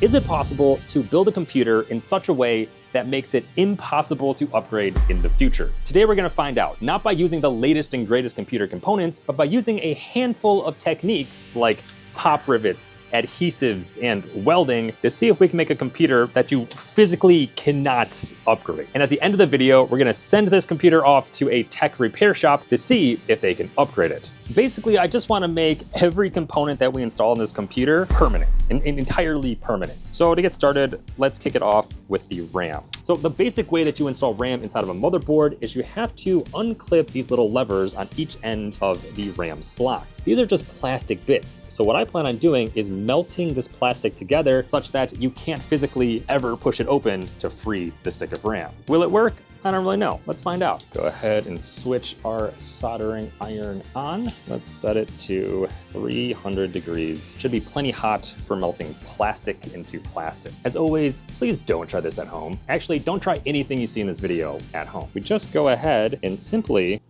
Is it possible to build a computer in such a way that makes it impossible to upgrade in the future? Today we're gonna find out, not by using the latest and greatest computer components, but by using a handful of techniques like pop rivets, adhesives, and welding to see if we can make a computer that you physically cannot upgrade. And at the end of the video, we're gonna send this computer off to a tech repair shop to see if they can upgrade it. Basically, I just wanna make every component that we install in this computer permanent, and entirely permanent. So to get started, let's kick it off with the RAM. So the basic way that you install RAM inside of a motherboard is you have to unclip these little levers on each end of the RAM slots. These are just plastic bits. So what I plan on doing is melting this plastic together such that you can't physically ever push it open to free the stick of RAM. Will it work? I don't really know. Let's find out. Go ahead and switch our soldering iron on. Let's set it to 300 degrees. Should be plenty hot for melting plastic into plastic. As always, please don't try this at home. Actually, don't try anything you see in this video at home. We just go ahead and simply,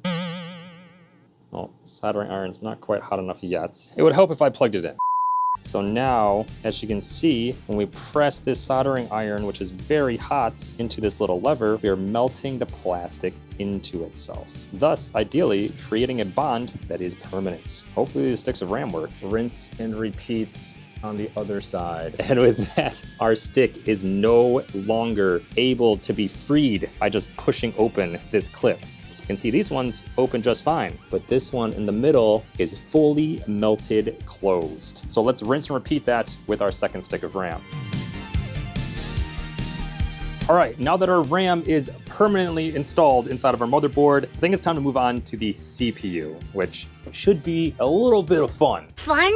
well, soldering iron's not quite hot enough yet. It would help if I plugged it in. So now, as you can see, when we press this soldering iron, which is very hot, into this little lever, we are melting the plastic into itself. Thus, ideally, creating a bond that is permanent. Hopefully the sticks of RAM work. Rinse and repeat on the other side. And with that, our stick is no longer able to be freed by just pushing open this clip. You can see these ones open just fine, but this one in the middle is fully melted closed. So let's rinse and repeat that with our second stick of RAM. All right, now that our RAM is permanently installed inside of our motherboard, I think it's time to move on to the CPU, which should be a little bit of fun. Fun.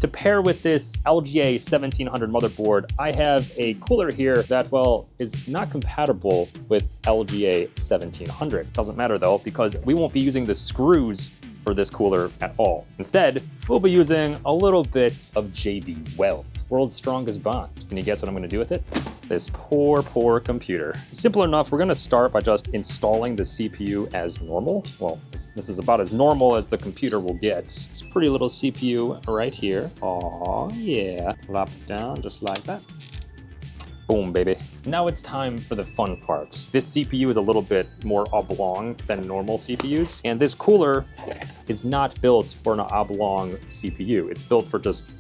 To pair with this LGA 1700 motherboard, I have a cooler here that, well, is not compatible with LGA 1700. Doesn't matter though, because we won't be using the screws for this cooler at all. Instead, we'll be using a little bit of JB Weld, world's strongest bond. Can you guess what I'm gonna do with it? This poor computer. Simple enough, we're gonna start by just installing the CPU as normal. Well, this is about as normal as the computer will get. It's a pretty little CPU right here. Aw, yeah. Plop it down just like that. Boom, baby. Now it's time for the fun part. This CPU is a little bit more oblong than normal CPUs, and this cooler is not built for an oblong CPU. It's built for just,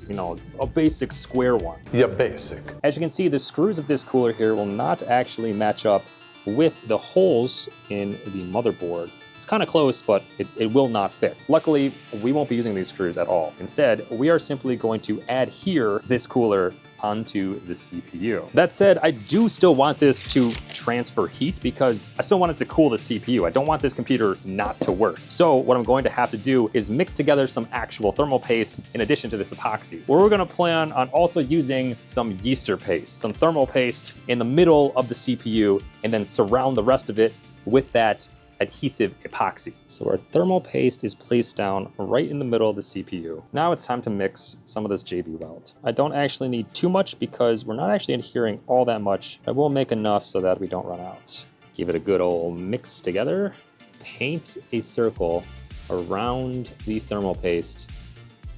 a basic square one. Yeah, basic. As you can see, the screws of this cooler here will not actually match up with the holes in the motherboard. It's kind of close, but it will not fit. Luckily, we won't be using these screws at all. Instead, we are simply going to adhere this cooler onto the CPU. That said, I do still want this to transfer heat because I still want it to cool the CPU. I don't want this computer not to work. So what I'm going to have to do is mix together some actual thermal paste in addition to this epoxy. We're gonna plan on also using some yeaster paste, some thermal paste in the middle of the CPU, and then surround the rest of it with that adhesive epoxy. So our thermal paste is placed down right in the middle of the CPU. Now it's time to mix some of this JB Weld. I don't actually need too much because we're not actually adhering all that much. I will make enough so that we don't run out. Give it a good old mix together. Paint a circle around the thermal paste,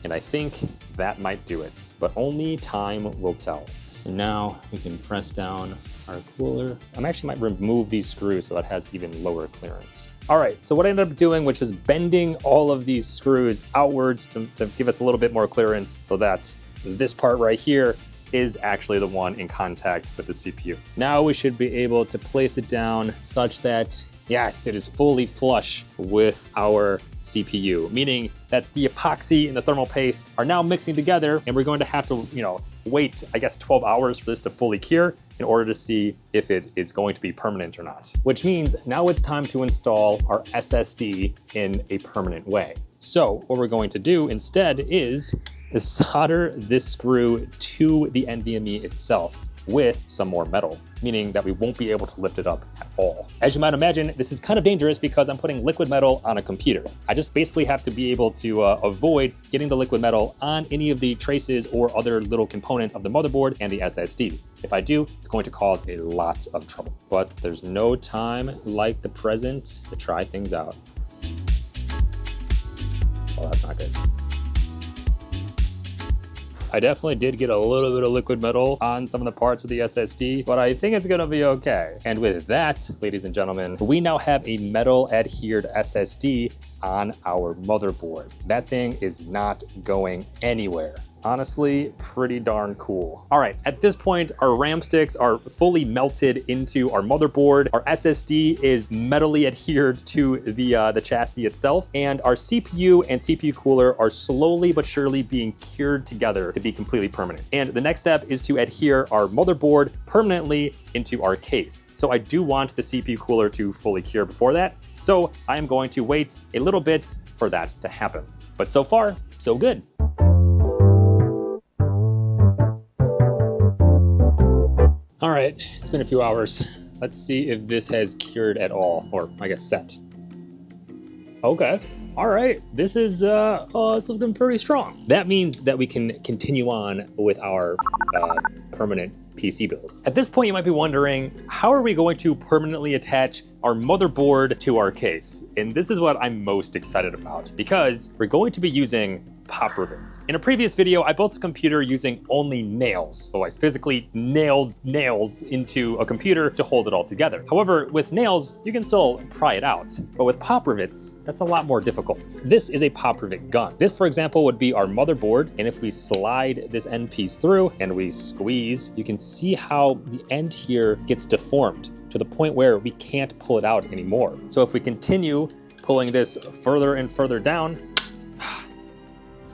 and I think that might do it, but only time will tell. So now we can press down our cooler. I actually might remove these screws so it has even lower clearance. All right, so what I ended up doing, which is bending all of these screws outwards to give us a little bit more clearance so that this part right here is actually the one in contact with the CPU. Now we should be able to place it down such that, yes, it is fully flush with our CPU, meaning that the epoxy and the thermal paste are now mixing together, and we're going to have to, wait, I guess 12 hours for this to fully cure in order to see if it is going to be permanent or not. Which means now it's time to install our SSD in a permanent way. So what we're going to do instead is solder this screw to the NVMe itself with some more metal, meaning that we won't be able to lift it up at all. As you might imagine, this is kind of dangerous because I'm putting liquid metal on a computer. I just basically have to be able to avoid getting the liquid metal on any of the traces or other little components of the motherboard and the SSD. If I do, it's going to cause a lot of trouble. But there's no time like the present to try things out. Well, that's not good. I definitely did get a little bit of liquid metal on some of the parts of the SSD, but I think it's gonna be okay. And with that, ladies and gentlemen, we now have a metal adhered SSD on our motherboard. That thing is not going anywhere. Honestly, pretty darn cool. All right, at this point, our RAM sticks are fully melted into our motherboard. Our SSD is metally adhered to the chassis itself, and our CPU and CPU cooler are slowly but surely being cured together to be completely permanent. And the next step is to adhere our motherboard permanently into our case. So I do want the CPU cooler to fully cure before that. So I am going to wait a little bit for that to happen. But so far, so good. All right, it's been a few hours. Let's see if this has cured at all, or I guess set. Okay, all right, this is it's looking pretty strong. That means that we can continue on with our permanent PC build. At this point, you might be wondering, how are we going to permanently attach our motherboard to our case? And this is what I'm most excited about, because we're going to be using pop-rivets. In a previous video, I built a computer using only nails. So I physically nailed nails into a computer to hold it all together. However, with nails, you can still pry it out. But with pop-rivets, that's a lot more difficult. This is a pop-rivet gun. This, for example, would be our motherboard. And if we slide this end piece through and we squeeze, you can see how the end here gets deformed to the point where we can't pull it out anymore. So if we continue pulling this further and further down,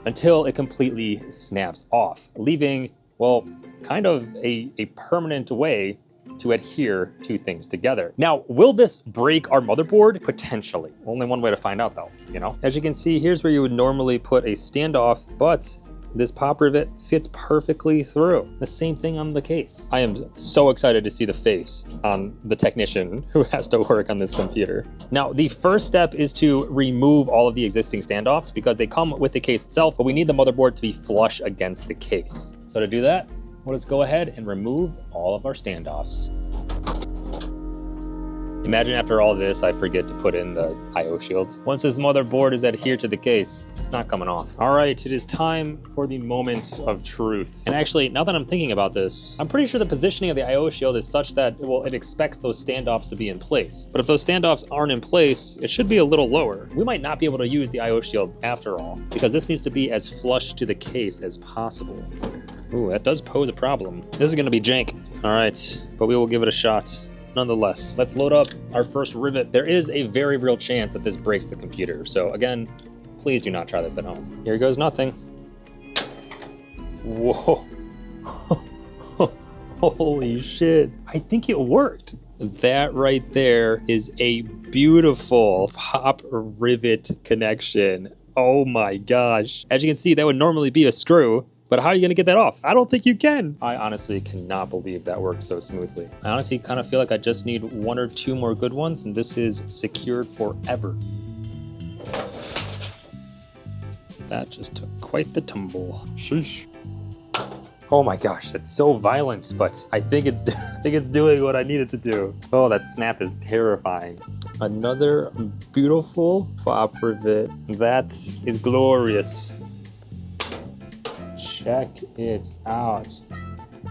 until it completely snaps off, leaving, well, kind of a permanent way to adhere two things together. Now, will this break our motherboard? Potentially. Only one way to find out though, you know? As you can see, here's where you would normally put a standoff, but this pop rivet fits perfectly through. The same thing on the case. I am so excited to see the face on the technician who has to work on this computer. Now, the first step is to remove all of the existing standoffs because they come with the case itself, but we need the motherboard to be flush against the case. So to do that, let's go ahead and remove all of our standoffs. Imagine after all this, I forget to put in the I/O shield. Once this motherboard is adhered to the case, it's not coming off. All right, it is time for the moment of truth. And actually, now that I'm thinking about this, I'm pretty sure the positioning of the I/O shield is such that, well, it expects those standoffs to be in place. But if those standoffs aren't in place, it should be a little lower. We might not be able to use the I/O shield after all, because this needs to be as flush to the case as possible. Ooh, that does pose a problem. This is gonna be jank. All right, but we will give it a shot. Nonetheless, let's load up our first rivet. There is a very real chance that this breaks the computer. So again, please do not try this at home. Here goes nothing. Whoa. Holy shit. I think it worked. That right there is a beautiful pop rivet connection. Oh my gosh. As you can see, that would normally be a screw. But how are you gonna get that off? I don't think you can. I honestly cannot believe that worked so smoothly. I honestly kind of feel like I just need one or two more good ones and this is secured forever. That just took quite the tumble. Sheesh. Oh my gosh, it's so violent, but I think it's doing what I need it to do. Oh, that snap is terrifying. Another beautiful pop rivet. That is glorious. Check it out.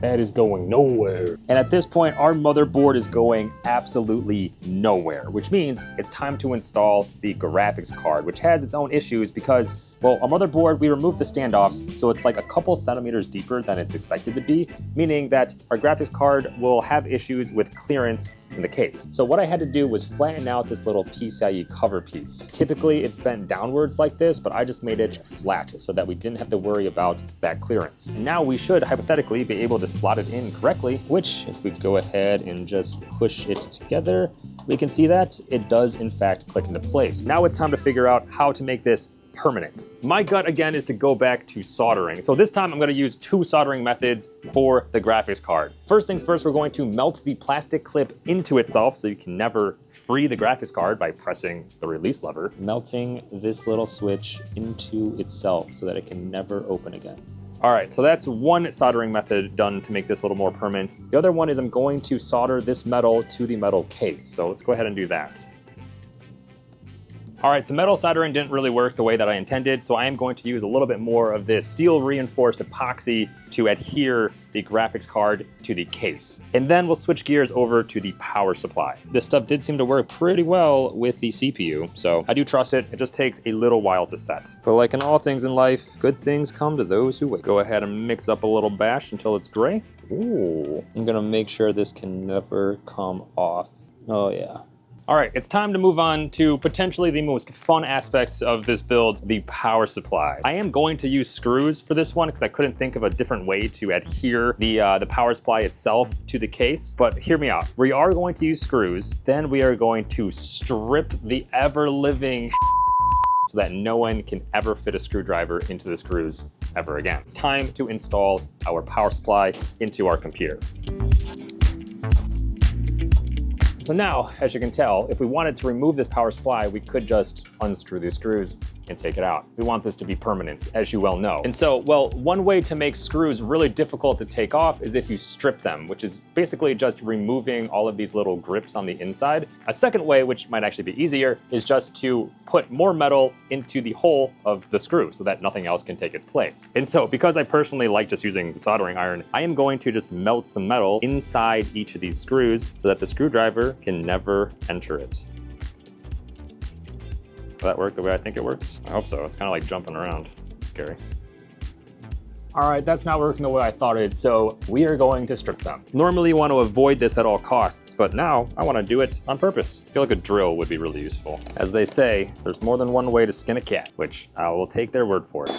That is going nowhere. And at this point, our motherboard is going absolutely nowhere, which means it's time to install the graphics card, which has its own issues because, well, our motherboard, we removed the standoffs, so it's like a couple centimeters deeper than it's expected to be, meaning that our graphics card will have issues with clearance in the case. So what I had to do was flatten out this little PCIe cover piece. Typically, it's bent downwards like this, but I just made it flat so that we didn't have to worry about that clearance. Now we should hypothetically be able to slot it in correctly, which if we go ahead and just push it together, we can see that it does in fact click into place. Now it's time to figure out how to make this permanent. My gut again is to go back to soldering. So this time I'm gonna use two soldering methods for the graphics card. First things first, we're going to melt the plastic clip into itself so you can never free the graphics card by pressing the release lever. Melting this little switch into itself so that it can never open again. All right, so that's one soldering method done to make this a little more permanent. The other one is I'm going to solder this metal to the metal case. So let's go ahead and do that. All right, the metal soldering didn't really work the way that I intended, so I am going to use a little bit more of this steel reinforced epoxy to adhere the graphics card to the case. And then we'll switch gears over to the power supply. This stuff did seem to work pretty well with the CPU, so I do trust it. It just takes a little while to set. But like in all things in life, good things come to those who wait. Go ahead and mix up a little bash until it's gray. Ooh, I'm gonna make sure this can never come off. Oh yeah. All right, it's time to move on to potentially the most fun aspects of this build, the power supply. I am going to use screws for this one because I couldn't think of a different way to adhere the power supply itself to the case, but hear me out. We are going to use screws, then we are going to strip the ever-living so that no one can ever fit a screwdriver into the screws ever again. It's time to install our power supply into our computer. So now, as you can tell, if we wanted to remove this power supply, we could just unscrew these screws and take it out. We want this to be permanent, as you well know. And so, well, one way to make screws really difficult to take off is if you strip them, which is basically just removing all of these little grips on the inside. A second way, which might actually be easier, is just to put more metal into the hole of the screw so that nothing else can take its place. And so, because I personally like just using the soldering iron, I am going to just melt some metal inside each of these screws so that the screwdriver can never enter it. Will that work the way I think it works? I hope so. It's kind of like jumping around. It's scary. All right, that's not working the way I thought it, so we are going to strip them. Normally you want to avoid this at all costs, but now I want to do it on purpose. I feel like a drill would be really useful. As they say, there's more than one way to skin a cat, which I will take their word for it.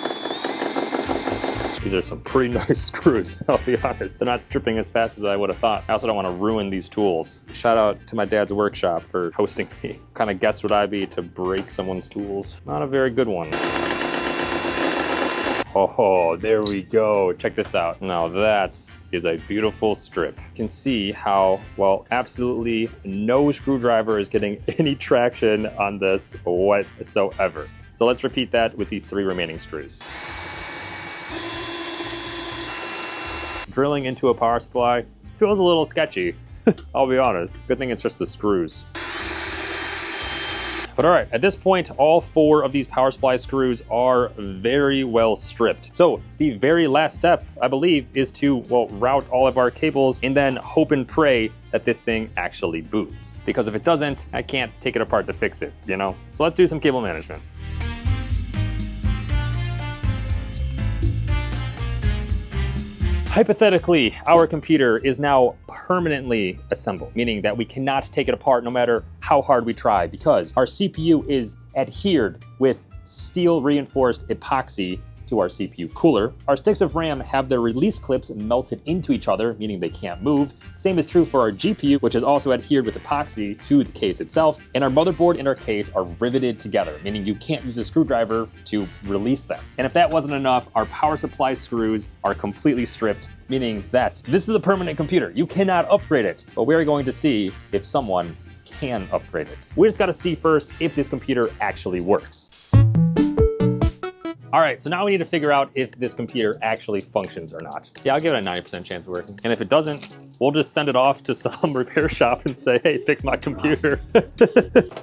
These are some pretty nice screws, I'll be honest. They're not stripping as fast as I would have thought. I also don't want to ruin these tools. Shout out to my dad's workshop for hosting me. What kind of guest would I be to break someone's tools? Not a very good one. Oh, there we go. Check this out. Now that is a beautiful strip. You can see how, well, absolutely no screwdriver is getting any traction on this whatsoever. So let's repeat that with the 3 remaining screws. Drilling into a power supply feels a little sketchy, I'll be honest. Good thing it's just the screws. But all right, at this point, all 4 of these power supply screws are very well stripped. So the very last step, I believe, is to, well, route all of our cables and then hope and pray that this thing actually boots. Because if it doesn't, I can't take it apart to fix it, you know? So let's do some cable management. Hypothetically, our computer is now permanently assembled, meaning that we cannot take it apart no matter how hard we try, because our CPU is adhered with steel reinforced epoxy to our CPU cooler. Our sticks of RAM have their release clips melted into each other, meaning they can't move. Same is true for our GPU, which is also adhered with epoxy to the case itself. And our motherboard and our case are riveted together, meaning you can't use a screwdriver to release them. And if that wasn't enough, our power supply screws are completely stripped, meaning that this is a permanent computer. You cannot upgrade it, but we're going to see if someone can upgrade it. We just gotta see first if this computer actually works. All right, so now we need to figure out if this computer actually functions or not. Yeah, I'll give it a 90% chance of working. And if it doesn't, we'll just send it off to some repair shop and say, hey, fix my computer.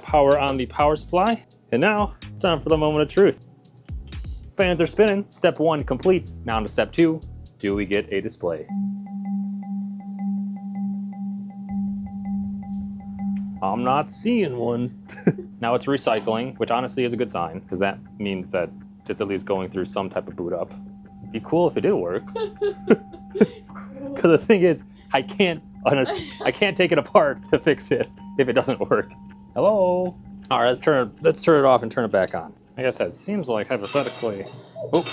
Power on the power supply. And now, time for the moment of truth. Fans are spinning. Step 1 completes. Now on to step 2. Do we get a display? I'm not seeing one. Now it's recycling, which honestly is a good sign, because that means that it's at least going through some type of boot up. It'd be cool if it did work. Because the thing is, I can't take it apart to fix it if it doesn't work. Hello? All right, let's turn it off and turn it back on. I guess that seems like hypothetically. Oh.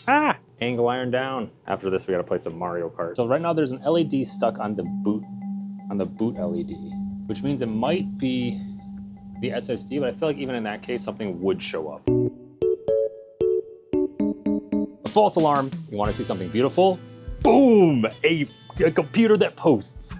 Ah! Angle iron down. After this, we gotta play some Mario Kart. So right now there's an LED stuck on the boot LED, which means it might be the SSD, but I feel like even in that case, something would show up. A false alarm. You want to see something beautiful? Boom! A computer that posts.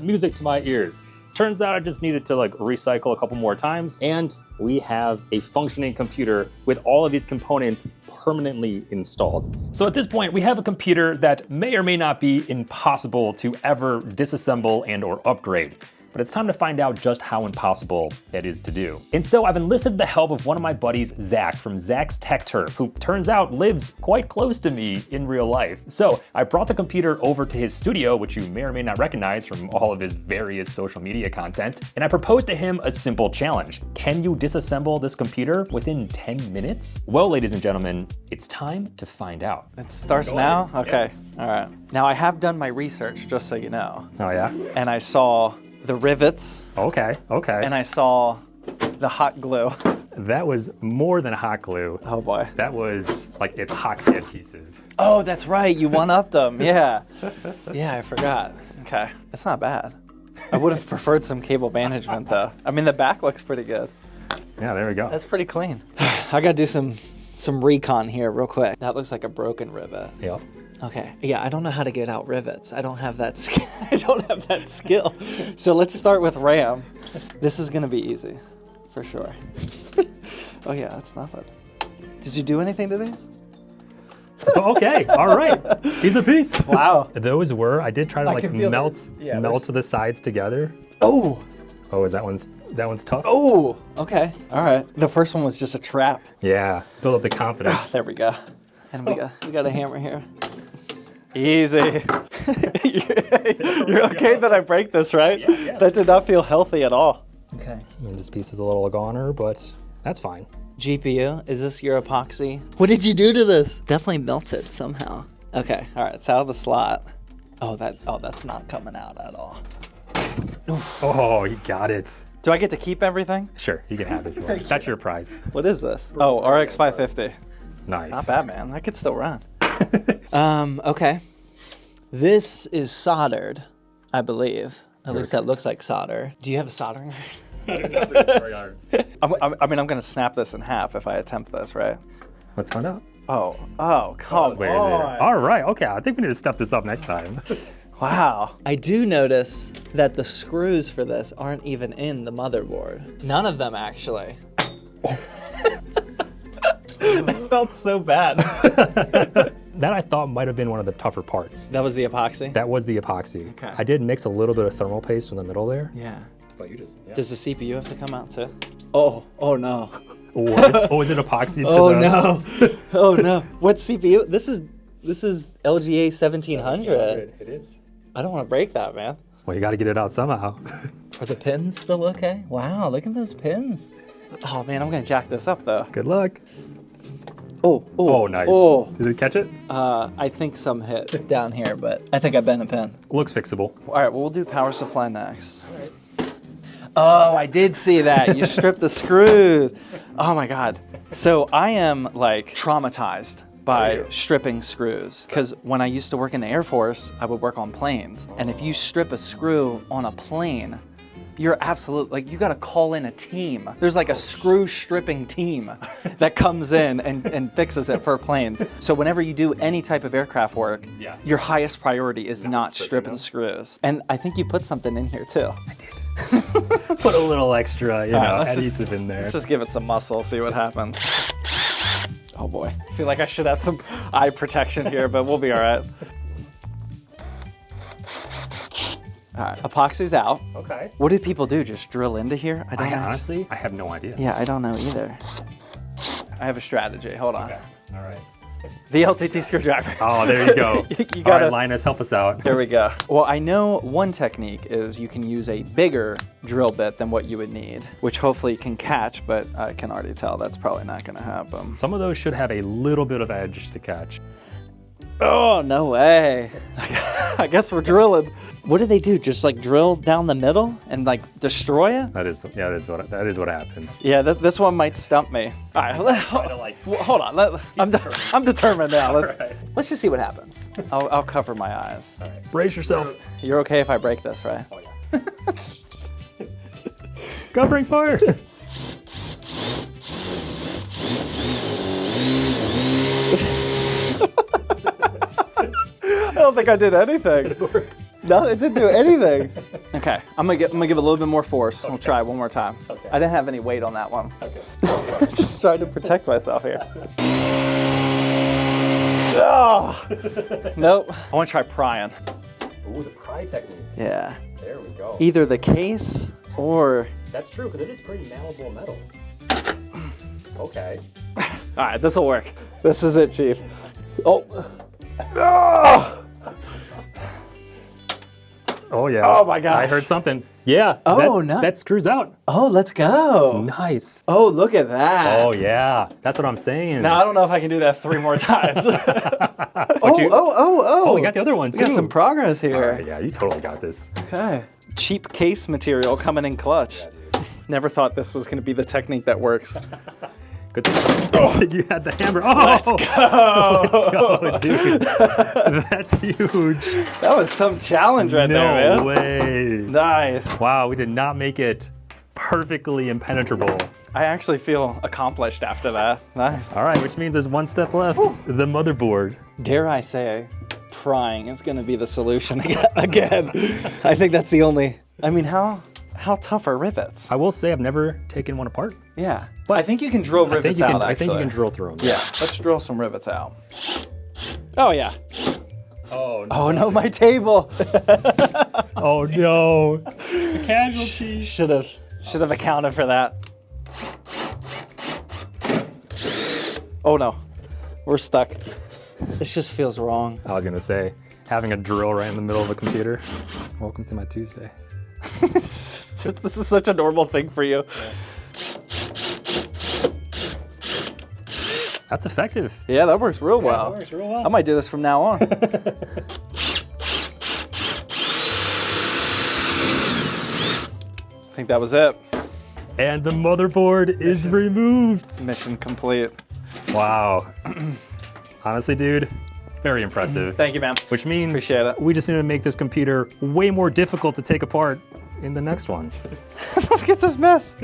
Music to my ears. Turns out I just needed to like recycle a couple more times, and we have a functioning computer with all of these components permanently installed. So at this point, we have a computer that may or may not be impossible to ever disassemble and or upgrade. but it's time to find out just how impossible it is to do. And so I've enlisted the help of one of my buddies, Zach, from Zach's Tech Turf, who turns out lives quite close to me in real life. So I brought the computer over to his studio, which you may or may not recognize from all of his various social media content, and I proposed to him a simple challenge. Can you disassemble this computer within 10 minutes? Well, ladies and gentlemen, it's time to find out. It starts now? Okay, all right. Now I have done my research, just so you know. Oh yeah? And I saw the rivets. Okay, okay. And I saw the hot glue. That was more than hot glue. Oh boy. That was like epoxy adhesive. Oh, that's right, you one-upped them, yeah. Yeah, I forgot. Okay, it's not bad. I would have preferred some cable management though. I mean, the back looks pretty good. Yeah, there we go. That's pretty clean. I gotta do some recon here real quick. That looks like a broken rivet. Yep. Okay, yeah, I don't know how to get out rivets. I don't have that skill. So let's start with RAM. This is gonna be easy, for sure. Oh yeah, that's nothing. Did you do anything to these? Okay, all right. Piece of piece. Wow. Those were, I did try to like melt the sides together. Oh. Oh, that one's tough? Oh, okay, all right. The first one was just a trap. Yeah, build up the confidence. There we go. And we got a hammer here. Easy. You're okay that I break this, right? Yeah. That did not feel healthy at all. Okay. I mean, this piece is a little goner, but that's fine. GPU, is this your epoxy? What did you do to this? Definitely melted somehow. Okay, all right, it's out of the slot. Oh, that's not coming out at all. Oof. Oh, you got it. Do I get to keep everything? Sure, you can have it if you want. That's your prize. What is this? Oh, RX 550. Nice. Not bad, man. That could still run. Okay. This is soldered, I believe. At least that looks like solder. Do you have a soldering iron? I mean, I'm gonna snap this in half if I attempt this, right? Let's find out. Oh, come on. All right, okay, I think we need to step this up next time. Wow. I do notice that the screws for this aren't even in the motherboard. None of them, actually. That felt so bad. That I thought might have been one of the tougher parts. That was the epoxy? That was the epoxy. Okay. I did mix a little bit of thermal paste in the middle there. Yeah. But you just, yeah. Does the CPU have to come out too? Oh no. Is it epoxy? No. Oh no. What CPU? This is LGA 1700. It is. I don't want to break that, man. Well, you got to get it out somehow. Are the pins still okay? Wow, look at those pins. Oh man, I'm gonna jack this up though. Good luck. Oh, nice. Oh. Did it catch it? I think some hit down here, but I think I bent a pin. Looks fixable. All right, well, we'll do power supply next. All right. Oh, I did see that. You stripped the screws. Oh my God. So I am like traumatized by stripping screws. Because when I used to work in the Air Force, I would work on planes. And if you strip a screw on a plane, you're absolutely, like, you gotta call in a team. There's like a screw stripping team that comes in and fixes it for planes. So whenever you do any type of aircraft work, your highest priority is not stripping screws. And I think you put something in here too. I did. Put a little extra, adhesive in there. Let's just give it some muscle, see what happens. Oh boy. I feel like I should have some eye protection here, but we'll be all right. All right, epoxy's out. Okay. What do people do? Just drill into here? I don't know. Honestly, I have no idea. Yeah, I don't know either. I have a strategy. Hold on. Okay. All right. The LTT screwdriver. Oh, there you go. You gotta, all right, Linus, help us out. There we go. Well, I know one technique is you can use a bigger drill bit than what you would need, which hopefully can catch, but I can already tell that's probably not gonna happen. Some of those should have a little bit of edge to catch. Oh, no way. I guess we're drilling. What do they do? Just like drill down the middle and like destroy it? That is what happened. Yeah, this one might stump me. All right, hold on. I'm determined now. Let's just see what happens. I'll cover my eyes. All right. Brace yourself. You're okay if I break this, right? Oh yeah. Covering fire. I don't think I did anything. No, it didn't do anything. Okay, I'm gonna give it a little bit more force. Okay. We'll try one more time. Okay. I didn't have any weight on that one. Okay. Just trying to protect myself here. Oh. Nope. I want to try prying. Ooh, the pry technique. Yeah. There we go. Either the case or... That's true, because it is pretty malleable metal. Okay. All right, this will work. This is it, Chief. Oh. Oh, Oh, yeah. Oh, my gosh. I heard something. Yeah. Oh, that screws out. oh, let's go. Nice. Oh, look at that. Oh, yeah. That's what I'm saying. Now, I don't know if I can do that 3 more times. Oh, we got the other one, too. We got some progress All here. right, yeah, you totally got this. Okay. Cheap case material coming in clutch. Yeah, dude. Never thought this was going to be the technique that works. Good thing you had the hammer. Oh, Let's go. let's go, dude. That's huge. That was some challenge right there, man. No way. Nice. Wow, we did not make it perfectly impenetrable. I actually feel accomplished after that. Nice. All right, which means there's one step left. The motherboard. Dare I say, prying is going to be the solution again. I think that's the only... I mean, how tough are rivets? I will say I've never taken one apart. Yeah. But I think you can drill rivets out, I think you can drill through them. Yeah, let's drill some rivets out. Oh, yeah. Oh, no. Oh, no, my table. Oh, no. The casualty. Should have accounted for that. Oh, no. We're stuck. This just feels wrong. I was going to say, having a drill right in the middle of a computer. Welcome to my Tuesday. This is such a normal thing for you. Yeah. That's effective. Yeah, that works real well. That works real well. I might do this from now on. I think that was it. And the motherboard is removed. Mission complete. Wow. Honestly, dude, very impressive. Thank you, man. Which means Appreciate it. we just need to make this computer way more difficult to take apart in the next one. Look at this mess.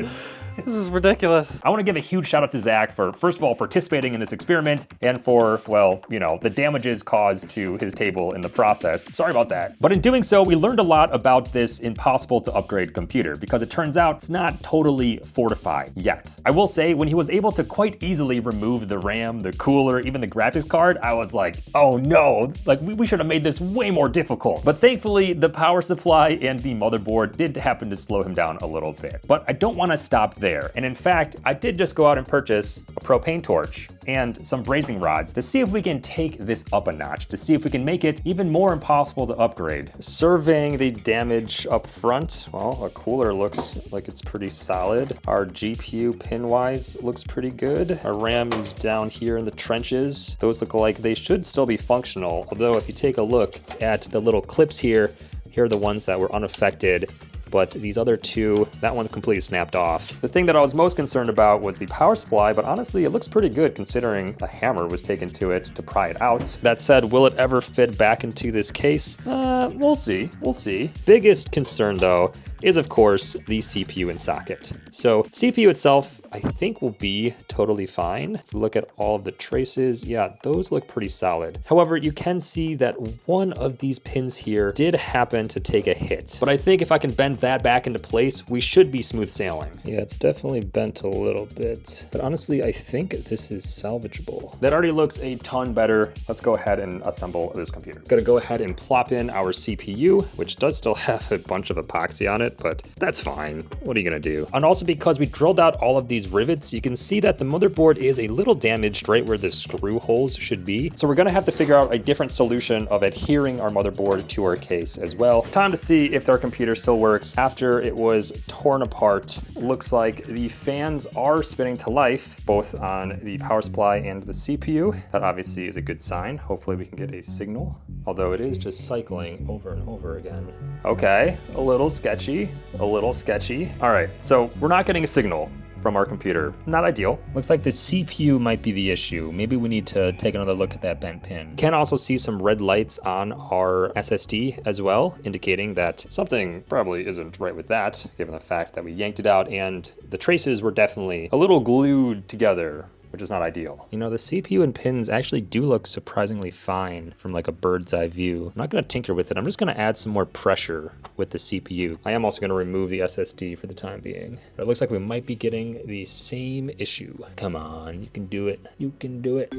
This is ridiculous. I want to give a huge shout out to Zach for, first of all, participating in this experiment and for, well, you know, the damages caused to his table in the process. Sorry about that. But in doing so, we learned a lot about this impossible to upgrade computer because it turns out it's not totally fortified yet. I will say, when he was able to quite easily remove the RAM, the cooler, even the graphics card, I was like, oh no, like we should have made this way more difficult. But thankfully, the power supply and the motherboard did happen to slow him down a little bit. But I don't want to stop there. And in fact, I did just go out and purchase a propane torch and some brazing rods to see if we can take this up a notch, to see if we can make it even more impossible to upgrade. Surveying the damage up front, well, our cooler looks like it's pretty solid. Our GPU pin-wise looks pretty good. Our RAM is down here in the trenches. Those look like they should still be functional, although if you take a look at the little clips here are the ones that were unaffected. But these other two, that one completely snapped off. The thing that I was most concerned about was the power supply, but honestly, it looks pretty good considering a hammer was taken to it to pry it out. That said, will it ever fit back into this case? We'll see, we'll see. Biggest concern though is of course the CPU and socket. So CPU itself, I think will be totally fine. If you look at all of the traces, yeah, those look pretty solid. However, you can see that one of these pins here did happen to take a hit. But I think if I can bend that back into place, we should be smooth sailing. Yeah, it's definitely bent a little bit, but honestly, I think this is salvageable. That already looks a ton better. Let's go ahead and assemble this computer. Gonna go ahead and plop in our CPU, which does still have a bunch of epoxy on it, but that's fine. What are you gonna do? And also because we drilled out all of these rivets, you can see that the motherboard is a little damaged right where the screw holes should be. So we're gonna have to figure out a different solution of adhering our motherboard to our case as well. Time to see if our computer still works after it was torn apart. Looks like the fans are spinning to life, both on the power supply and the CPU. That obviously is a good sign. Hopefully we can get a signal, although it is just cycling over and over again. Okay, a little sketchy, a little sketchy. All right, so we're not getting a signal from our computer. Not ideal. Looks like the CPU might be the issue. Maybe we need to take another look at that bent pin. Can also see some red lights on our SSD as well, indicating that something probably isn't right with that, given the fact that we yanked it out and the traces were definitely a little glued together, which is not ideal. You know, the CPU and pins actually do look surprisingly fine from like a bird's eye view. I'm not gonna tinker with it. I'm just gonna add some more pressure with the CPU. I am also gonna remove the SSD for the time being. But it looks like we might be getting the same issue. Come on, you can do it. You can do it.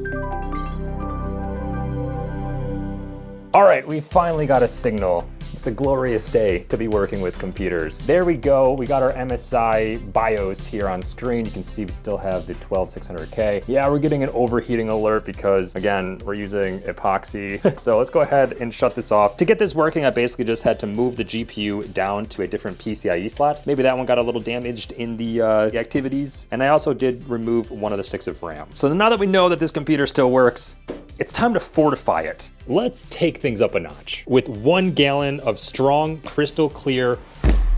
All right, we finally got a signal. It's a glorious day to be working with computers. There we go. We got our MSI BIOS here on screen. You can see we still have the 12600K. Yeah, we're getting an overheating alert because, again, we're using epoxy. So let's go ahead and shut this off. To get this working, I basically just had to move the GPU down to a different PCIe slot. Maybe that one got a little damaged in the activities. And I also did remove one of the sticks of RAM. So now that we know that this computer still works, it's time to fortify it. Let's take things up a notch with 1 gallon of strong, crystal clear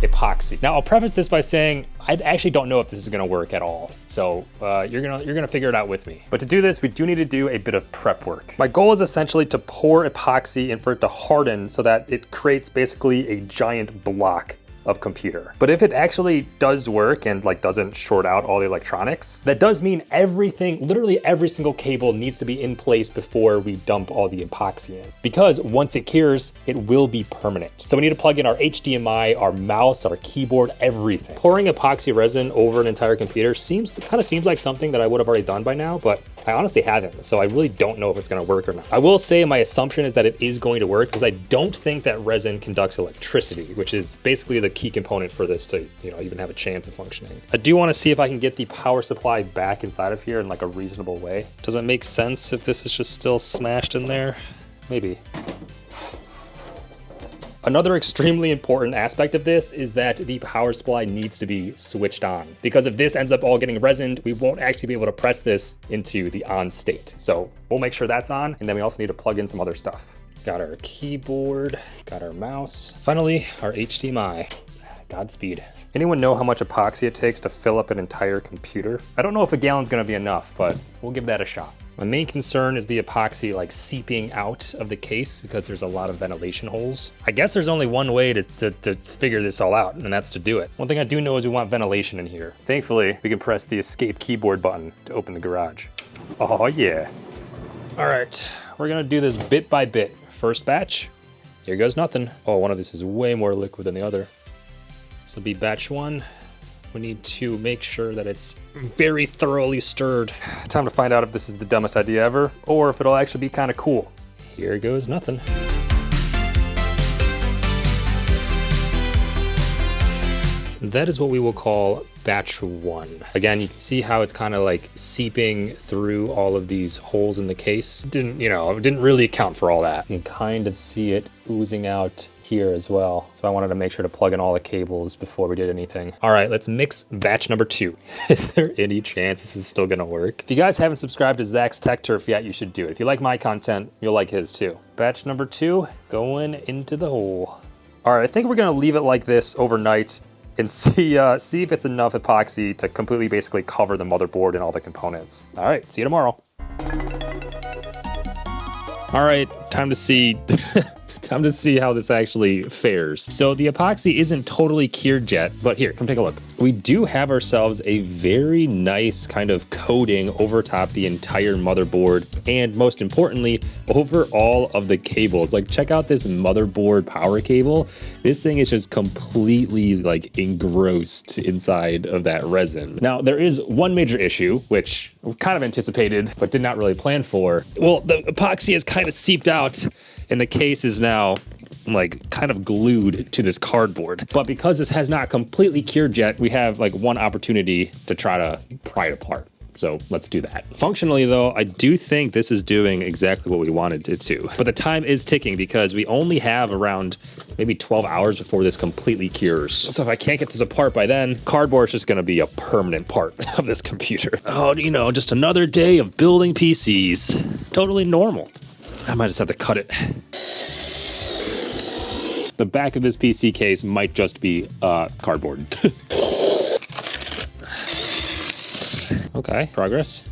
epoxy. Now, I'll preface this by saying I actually don't know if this is gonna work at all. So you're gonna figure it out with me. But to do this, we do need to do a bit of prep work. My goal is essentially to pour epoxy and for it to harden so that it creates basically a giant block of computer. But if it actually does work and like doesn't short out all the electronics, that does mean everything, literally every single cable needs to be in place before we dump all the epoxy in. Because once it cures, it will be permanent. So we need to plug in our HDMI, our mouse, our keyboard, everything. Pouring epoxy resin over an entire computer kind of seems like something that I would have already done by now, but I honestly haven't. So I really don't know if it's gonna work or not. I will say my assumption is that it is going to work because I don't think that resin conducts electricity, which is basically the key component for this to, even have a chance of functioning. I do want to see if I can get the power supply back inside of here in like a reasonable way. Does it make sense if this is just still smashed in there? Maybe. Another extremely important aspect of this is that the power supply needs to be switched on, because if this ends up all getting resined, we won't actually be able to press this into the on state. So we'll make sure that's on, and then we also need to plug in some other stuff. Got our keyboard, got our mouse, finally our HDMI. Godspeed. Anyone know how much epoxy it takes to fill up an entire computer? I don't know if a gallon's gonna be enough, but we'll give that a shot. My main concern is the epoxy like seeping out of the case because there's a lot of ventilation holes. I guess there's only one way to figure this all out, and that's to do it. One thing I do know is we want ventilation in here. Thankfully, we can press the escape keyboard button to open the garage. Oh yeah. All right, we're gonna do this bit by bit. First batch, here goes nothing. Oh, one of these is way more liquid than the other. This will be batch 1. We need to make sure that it's very thoroughly stirred. Time to find out if this is the dumbest idea ever, or if it'll actually be kind of cool. Here goes nothing. That is what we will call batch 1. Again, you can see how it's kind of like seeping through all of these holes in the case. It didn't really account for all that. You can kind of see it oozing out here as well. So I wanted to make sure to plug in all the cables before we did anything. All right, let's mix batch number 2. Is there any chance this is still gonna work? If you guys haven't subscribed to Zach's Tech Turf yet, you should do it. If you like my content, you'll like his too. Batch number 2 going into the hole. All right, I think we're gonna leave it like this overnight and see if it's enough epoxy to completely basically cover the motherboard and all the components. All right, see you tomorrow. All right, time to see time to see how this actually fares. So the epoxy isn't totally cured yet, but here, come take a look. We do have ourselves a very nice kind of coating over top the entire motherboard, and most importantly, over all of the cables. Like, check out this motherboard power cable. This thing is just completely like engrossed inside of that resin. Now, there is one major issue, which we kind of anticipated, but did not really plan for. Well, the epoxy has kind of seeped out, and the case is now like kind of glued to this cardboard. But because this has not completely cured yet, we have like one opportunity to try to pry it apart. So let's do that. Functionally though, I do think this is doing exactly what we wanted it to. But the time is ticking because we only have around maybe 12 hours before this completely cures. So if I can't get this apart by then, cardboard's just gonna be a permanent part of this computer. Oh, just another day of building PCs. Totally normal. I might just have to cut it. The back of this PC case might just be cardboard. Okay, progress.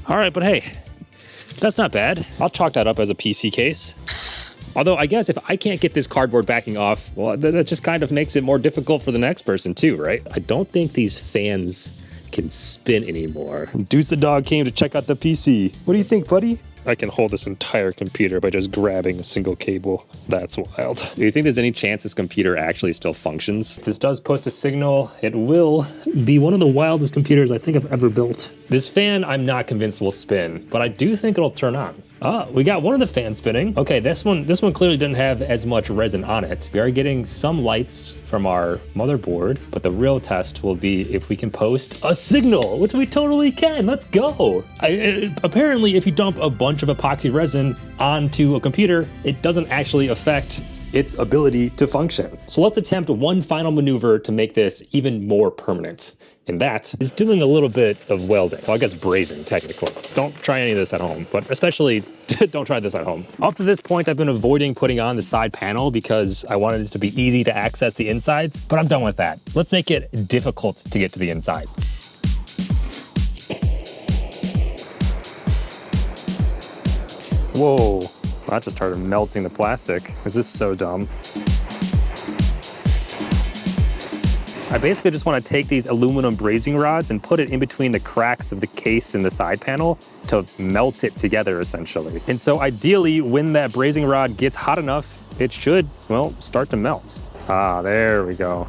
All right, but hey, that's not bad. I'll chalk that up as a PC case. Although I guess if I can't get this cardboard backing off, well, that just kind of makes it more difficult for the next person too, right? I don't think these fans can spin anymore. Deuce the dog came to check out the PC. What do you think, buddy? I can hold this entire computer by just grabbing a single cable. That's wild. Do you think there's any chance this computer actually still functions? If this does post a signal, it will be one of the wildest computers I think I've ever built. This fan, I'm not convinced will spin, but I do think it'll turn on. Oh, we got one of the fans spinning. Okay, this one clearly didn't have as much resin on it. We are getting some lights from our motherboard, but the real test will be if we can post a signal, which we totally can. Let's go. Apparently, if you dump a bunch of epoxy resin onto a computer, it doesn't actually affect its ability to function. So let's attempt one final maneuver to make this even more permanent. And that is doing a little bit of welding. Well, I guess brazing, technically. Don't try any of this at home, but especially don't try this at home. Up to this point, I've been avoiding putting on the side panel because I wanted it to be easy to access the insides, but I'm done with that. Let's make it difficult to get to the inside. Whoa, that just started melting the plastic. This is so dumb. I basically just want to take these aluminum brazing rods and put it in between the cracks of the case and the side panel to melt it together, essentially. And so ideally, when that brazing rod gets hot enough, it should, well, start to melt. Ah, there we go.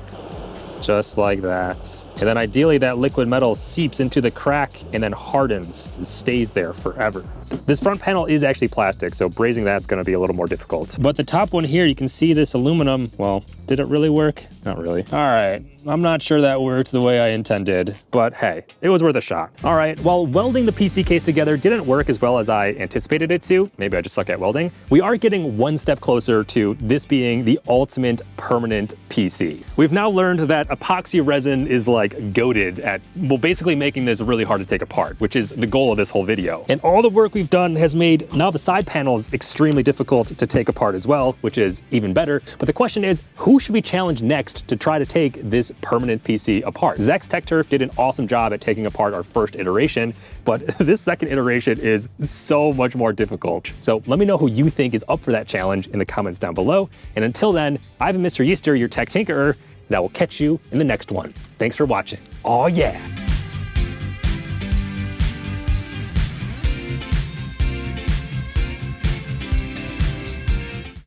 Just like that. And then ideally that liquid metal seeps into the crack and then hardens and stays there forever. This front panel is actually plastic, so brazing that's gonna be a little more difficult. But the top one here, you can see this aluminum, well, did it really work? Not really. All right, I'm not sure that worked the way I intended, but hey, it was worth a shot. All right, while welding the PC case together didn't work as well as I anticipated it to, maybe I just suck at welding, we are getting one step closer to this being the ultimate permanent PC. We've now learned that epoxy resin is like goated at, well, basically making this really hard to take apart, which is the goal of this whole video. And all the work we've done has made now the side panels extremely difficult to take apart as well, which is even better. But the question is, who should we challenge next to try to take this permanent PC apart? Zex Tech Turf did an awesome job at taking apart our first iteration, but this second iteration is so much more difficult. So let me know who you think is up for that challenge in the comments down below. And until then, I've been Mr. Yeaster, your tech tinkerer, that will catch you in the next one. Thanks for watching. Oh yeah.